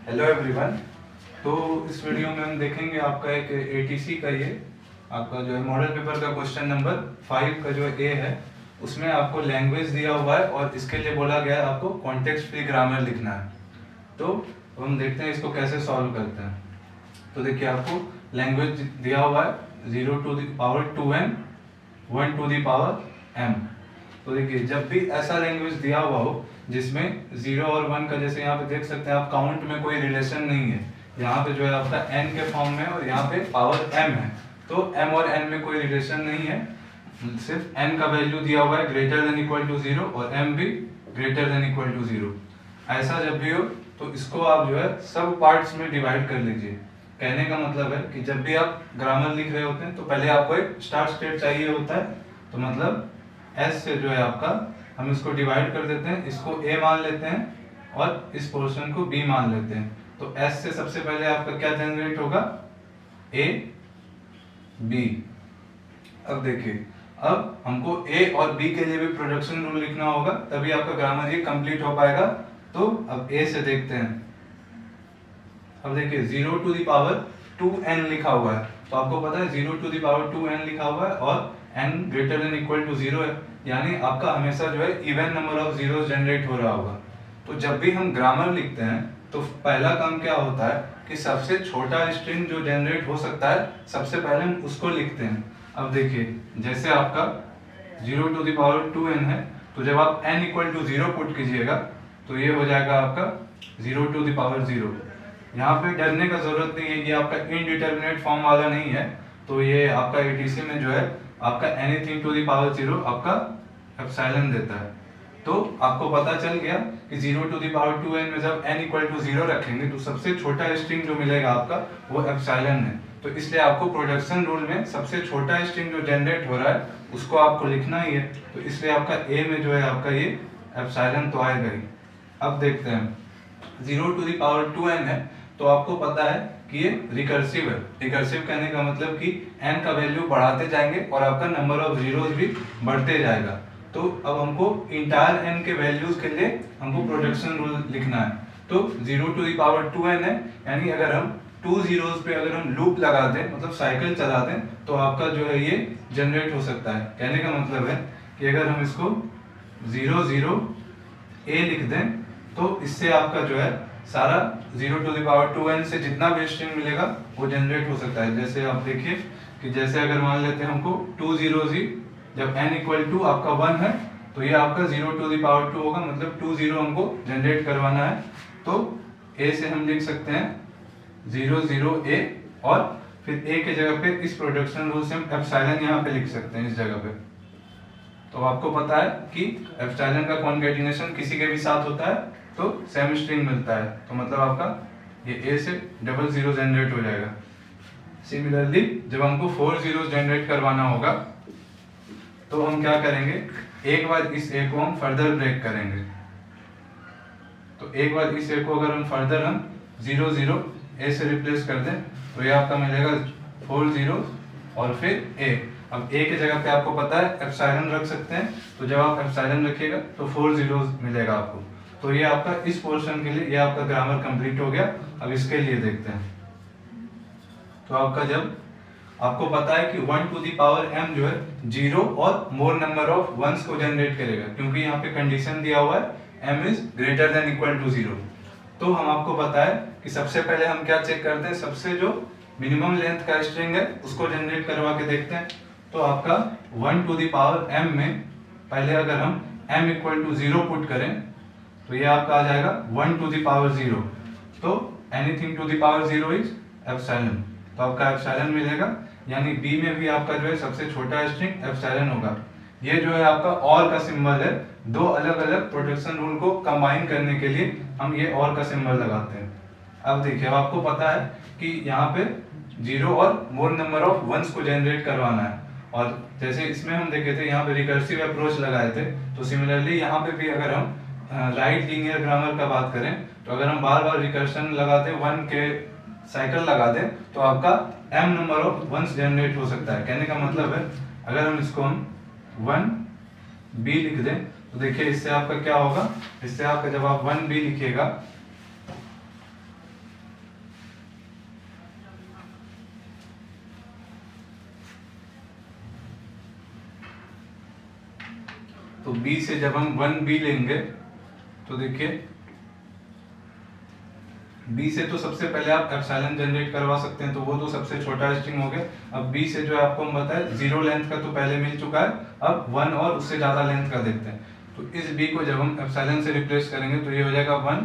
Hello everyone. तो इस video में हम देखेंगे आपका एक एटीसी का ये आपका जो है मॉडल पेपर का क्वेश्चन नंबर 5 का जो ए है, उसमें आपको लैंग्वेज दिया हुआ है और इसके लिए बोला गया है आपको कॉन्टेक्स्ट फ्री ग्रामर लिखना है। तो हम देखते हैं इसको कैसे सॉल्व करते हैं। तो देखिए आपको लैंग्वेज दिया हुआ है 0 to the power 2n 1 to the power m। तो देखिए जब भी ऐसा लैंग्वेज दिया हुआ हो जिसमें 0 और 1 का, जैसे यहाँ पे देख सकते हैं आप, काउंट में कोई रिलेशन नहीं है, यहाँ पे जो है आपका n के फॉर्म में और यहाँ पे पावर m है, तो m और n में कोई रिलेशन नहीं है, सिर्फ n का वैल्यू दिया हुआ है ग्रेटर देन इक्वल टू 0 और m भी ग्रेटर देन इक्वल टू 0। ऐसा जब भी हो तो इसको आप जो है सब पार्ट्स में डिवाइड कर लीजिए। कहने का मतलब है कि जब भी आप ग्रामर लिख रहे होते हैं तो पहले आपको एक स्टार्ट स्टेट चाहिए होता है। तो मतलब S से जो है आपका हम इसको डिवाइड कर देते हैं, इसको A मान लेते हैं और इस पोर्शन को B मान लेते हैं। तो S से सबसे पहले आपका क्या जनरेट होगा, A B। अब देखिए अब हमको A और B के लिए भी प्रोडक्शन रूल लिखना होगा, तभी आपका ग्रामर ये कंप्लीट हो पाएगा। तो अब A से देखते हैं। अब देखिए 0 to the power 2n लिखा हुआ है, तो आपको पता है 0 to the power 2n लिखा हुआ है और n greater than equal to 0 है, यानी आपका हमेशा जो है even number of zeros generate हो रहा होगा। तो जब भी हम ग्रामर लिखते हैं तो पहला काम क्या होता है कि सबसे छोटा स्ट्रिंग जो जनरेट हो सकता है सबसे पहले हम उसको लिखते हैं। अब देखिए जैसे आपका 0 to the power 2n है, तो जब आप n इक्वल टू 0 पुट कीजिएगा तो ये हो जाएगा आपका 0 to the power 0। यहाँ पे डरने का जरूरत नहीं है, ये आपका इनडिटर्मिनेट फॉर्म वाला नहीं है। तो ये आपका एटीसी में जो है आपका एनीथिंग टू द पावर 0 आपका एप्सिलॉन देता है। तो आपको पता चल गया कि 0 to the power 2n में जब n इक्वल टू 0 रखेंगे तो सबसे छोटा स्ट्रिंग जो मिलेगा आपका वो एप्सिलॉन है। तो इसलिए आपको प्रोडक्शन रूल में सबसे छोटा स्ट्रिंग जो जनरेट हो रहा है उसको आपको लिखना ही है। तो इसलिए आपका ए में जो है आपका ये एप्सिलॉन तो आएगा ही। अब देखते हैं 0 to the power 2n है, तो आपको पता है कि ये रिकर्सिव है। रिकर्सिव कहने का मतलब कि n का वैल्यू बढ़ाते जाएंगे और आपका नंबर ऑफ जीरोस भी बढ़ते जाएगा। तो अब हमको इंटायर n के वैल्यूज के लिए हमको प्रोडक्शन रूल लिखना है। तो 0 to the power 2n है, यानी अगर हम 2 जीरोस पे अगर हम लूप लगा दें, मतलब साइकिल चला दें, तो आपका जो है ये जनरेट हो सकता है। कहने का मतलब है कि अगर हम इसको 0 0 a लिख दें तो इससे आपका जो है सारा 0 to the power 2n से जितना भी स्ट्रिंग मिलेगा वो जनरेट हो सकता है। जैसे आप देखिए कि जैसे अगर मान लेते हैं हमको 2 0 जब n इक्वल टू आपका 1 है तो ये आपका 0 to the power 2 होगा, मतलब 2 0 हमको जनरेट करवाना है। तो a से हम लिख सकते हैं 0 0 a और फिर a के जगह पे इस प्रोडक्शन रूल से हम एप्सिलॉन यहाँ पे लिख सकते हैं इस जगह पे। तो आपको पता है कि एप्सिलॉन का कॉन्कैटिनेशन किसी के भी साथ होता है तो सेम स्ट्रिंग मिलता है, तो मतलब आपका ये a से डबल जीरो जनरेट हो जाएगा। सिमिलरली जब हमको 4 जीरो जनरेट करवाना होगा तो हम क्या करेंगे, एक बार इस a को हम फर्दर ब्रेक करेंगे। तो एक बार इस a को अगर हम फर्दर हम 0 0 a से रिप्लेस कर दें तो ये आपका मिलेगा 4 जीरो और फिर a। अब a के जगह पे आपको पता है एप्सिलॉन रख सकते हैं, तो जब आप एप्सिलॉन रखिएगा तो 4 जीरोस मिलेगा आपको। तो ये आपका इस पोर्शन के लिए ये आपका ग्रामर कंप्लीट हो गया। अब इसके लिए देखते हैं। तो आपका जब आपको पता है कि 1 to the power m जो है 0 और मोर नंबर ऑफ वंस को जनरेट करेगा, क्योंकि यहाँ पे कंडीशन दिया हुआ है m is greater than equal to 0। तो हम आपको पता है कि सबसे पहले हम क्या चेक करते हैं, सबसे जो मिनिमम लेंथ का स्ट्रिंग है उसको जनरेट करवा के देखते हैं। तो आपका 1 to the power m में पहले अगर हम m इक्वल टू 0 पुट करें तो ये आपका आ जाएगा 1 to the power 0। तो anything to the power 0 is epsilon, तो आपका एप्सिलॉन मिलेगा, यानी b में भी आपका जो है सबसे छोटा स्ट्रिंग एप्सिलॉन होगा। ये जो है आपका और का सिंबल है, दो अलग अलग प्रोडक्शन रूल को कंबाइन करने के लिए हम ये और का सिंबल लगाते हैं। अब देखिए अब आपको पता है कि यहाँ पे 0 और मोर नंबर ऑफ वंस को जनरेट करवाना है, और जैसे इसमें हम देखे थे यहाँ पे रिकर्सिव अप्रोच लगाए थे, तो सिमिलरली यहाँ पे भी अगर हम राइट लीनियर ग्रामर का बात करें तो अगर हम बार बार रिकर्शन लगाते हैं 1 के साइकिल लगा दें तो आपका m number of ones generate हो सकता है। कहने का मतलब है अगर हम इसको हम 1 b लिख दें तो देखिए इससे आपका क्या होगा, इससे आपका जब आप 1 b लिखिएगा तो बी से जब हम 1b लेंगे तो देखिए बी से तो सबसे पहले आप एप्सिलॉन जनरेट करवा सकते हैं, तो वो तो सबसे छोटा स्ट्रिंग हो गया। अब बी से जो है आपको हम बताए 0 लेंथ का तो पहले मिल चुका है, अब 1 और उससे ज्यादा लेंथ का देखते हैं। तो इस बी को जब हम एप्सिलॉन से रिप्लेस करेंगे तो ये हो जाएगा 1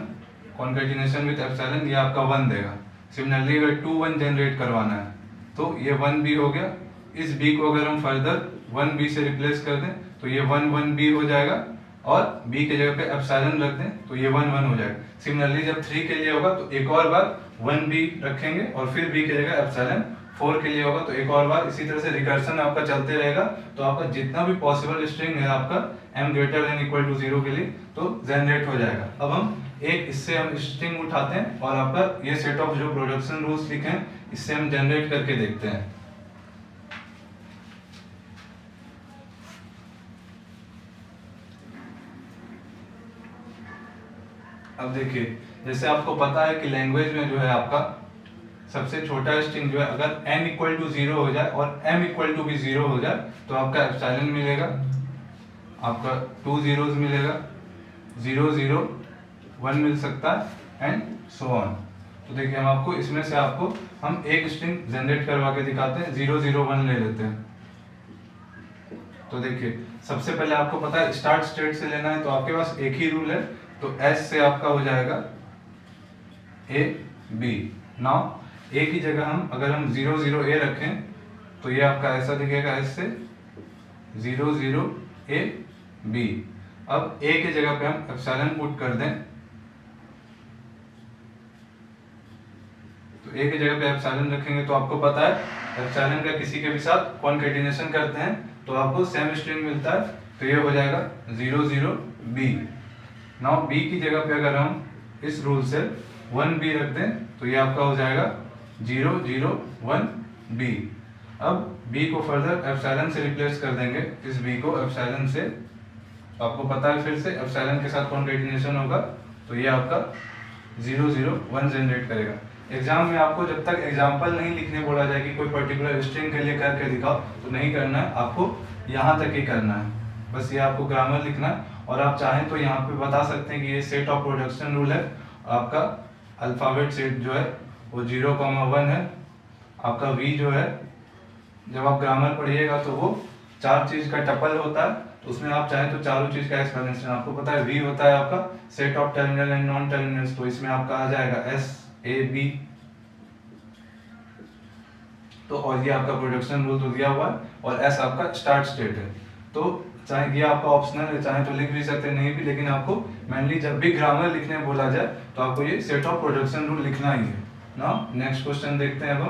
कॉन्केटिनेशन विद एप्सिलॉन, ये आपका 1 देगा। सिमिलरली अगर 2 1 जनरेट करवाना है तो ये 1b हो गया। इस b को अगर हम फर्दर 1b से रिप्लेस कर दें तो ये 1 1b हो जाएगा, और b के जगह पे एप्सिलॉन रख दें तो ये 1 1 हो जाएगा। सिमिलरली जब 3 के लिए होगा तो एक और बार 1b रखेंगे और फिर b की जगह एप्सिलॉन, 4 के लिए होगा तो एक और बार, इसी तरह से रिकर्सन आपका चलते रहेगा। तो आपका जितना भी पॉसिबल स्ट्रिंग है आपका m greater than equal to 0 के लिए तो जनरेट हो जाएगा। अब हम एक इससे हम स्ट्रिंग उठाते हैं और आपका ये सेट ऑफ जो प्रोडक्शन रूल्स लिखे हैं इससे हम जनरेट करके देखते हैं। अब देखिए जैसे आपको पता है कि लैंग्वेज में जो है आपका सबसे छोटा स्ट्रिंग जो है अगर m इक्वल टू 0 हो जाए और m इक्वल टू भी 0 हो जाए तो आपका एप्सिलॉन मिलेगा, आपका 2 zeros मिलेगा, 0 0 1 मिल सकता है एंड सो ऑन। तो देखिए हम आपको इसमें से हम एक स्ट्रिंग जनरेट करवा के दिखाते हैं। 0 0 1 ले लेते हैं। तो देखिए सबसे पहले आपको पता है स्टार्ट स्टेट से लेना है, तो आपके पास एक ही रूल है, तो S से आपका हो जाएगा A B। नाउ A की जगह अगर हम 0 0 A रखें तो ये आपका ऐसा दिखेगा, S से 0 0 A B। अब A की जगह पे हम एप्सिलॉन पुट कर दें तो A की जगह पे एप्सिलॉन रखेंगे तो आपको पता है एप्सिलॉन का किसी के भी साथ कॉन्केटिनेशन करते हैं तो आपको सेम स्ट्रिंग मिलता है, तो ये हो जाएगा 0 0 B। नाउ B की जगह पे अगर हम इस रूल से 1b रख दें तो ये आपका हो जाएगा 0 0 1 B। अब B को फर्दर एप्सिलॉन से रिप्लेस कर देंगे, इस B को एप्सिलॉन से, आपको पता है फिर से एप्सिलॉन के साथ कॉन्केटिनेशन होगा तो ये आपका 0 0 1 जनरेट करेगा। एग्जाम में आपको जब तक एग्जाम्पल नहीं लिखने बोला जाए कि कोई पर्टिकुलर स्ट्रिंग के लिए करके दिखाओ तो नहीं करना है, आपको यहाँ तक ही करना है, बस ये आपको ग्रामर लिखना है। और आप चाहें तो यहाँ पे बता सकते हैं कि ये सेट ऑफ प्रोडक्शन रूल है, आपका अल्फाबेट सेट जो है वो 0 1 है, आपका V जो है जब आप ग्रामर पढ़िएगा तो वो 4 चीज का टपल होता है, तो उसमें आप चाहें तो चारों चीज का एक्सप्लेनेशन, आपको पता है V होता है आपका set of terminal and non terminals, तो इसमें आपका आ जाएगा S A B। तो और ये आपका प्रोडक्शन रूल तो दिया हुआ है और S आपका स्टार्ट स्टेट है। तो चाहे ये आपका ऑप्शनल है, चाहे तो लिख भी सकते नहीं भी, लेकिन आपको मेनली जब भी ग्रामर लिखने बोला जाए तो आपको ये सेट ऑफ प्रोडक्शन रूल लिखना ही है। नाउ नेक्स्ट क्वेश्चन देखते हैं अब।